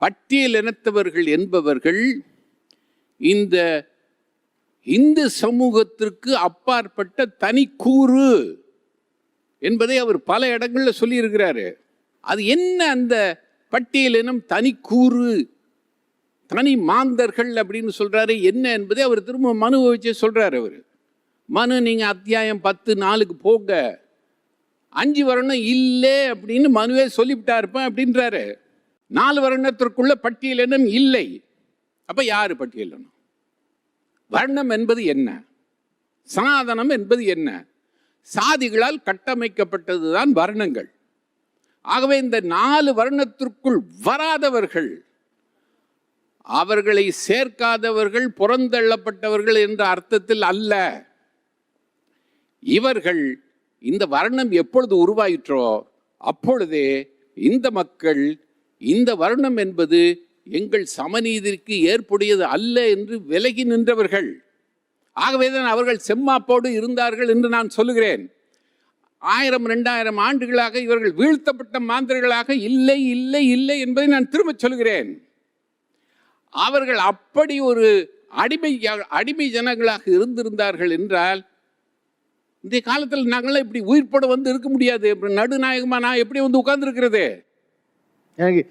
பட்டியல் இனத்தவர்கள் என்பவர்கள் இந்த இந்து சமூகத்திற்கு அப்பாற்பட்ட தனி கூறு என்பதை அவர் பல இடங்களில் சொல்லியிருக்கிறாரு. அது என்ன அந்த பட்டியலினம் தனி கூறு, தனி மாந்தர்கள் அப்படின்னு சொல்றாரு என்ன என்பதை அவர் திரும்ப மனுவை வச்சு சொல்றாரு. அவர் மனு நீங்க அத்தியாயம் 10:4 போங்க, 5 வருடம் இல்லை அப்படின்னு மனுவே சொல்லிவிட்டா இருப்பேன் அப்படின்றாரு. 4 வருடத்திற்குள்ள பட்டியலினம் இல்லை. அப்ப யாரு பட்டியலினம்? வர்ணம் என்பது என்ன? சனாதனம் என்பது என்ன? சாதிகளால் கட்டமைக்கப்பட்டதுதான் வர்ணங்கள். ஆகவே இந்த 4 வருடத்திற்குள் வராதவர்கள், அவர்களை சேர்க்காதவர்கள், புறந்தள்ளப்பட்டவர்கள் என்ற அர்த்தத்தில் அல்ல. இவர்கள் இந்த வர்ணம் எப்பொழுது உருவாயிற்றோ அப்பொழுதே இந்த மக்கள் இந்த வர்ணம் என்பது எங்கள் சமநீதிக்கு ஏற்புடையது அல்ல என்று விலகி நின்றவர்கள். ஆகவேதான் அவர்கள் செம்மாப்போடு இருந்தார்கள் என்று நான் சொல்லுகிறேன். 1000-2000 ஆண்டுகளாக இவர்கள் வீழ்த்தப்பட்ட மாந்தர்களாக இல்லை இல்லை இல்லை என்பதை நான் திரும்ப சொல்கிறேன். அவர்கள் அப்படி ஒரு அடிமை ஜனங்களாக இருந்திருந்தார்கள் என்றால் இந்த காலத்தில் நாங்களாம் இப்படி உயிர்ப்பட வந்து இருக்க முடியாது. நடுநாயகமா நான் எப்படி வந்து உட்கார்ந்து இருக்கிறது? எனக்கு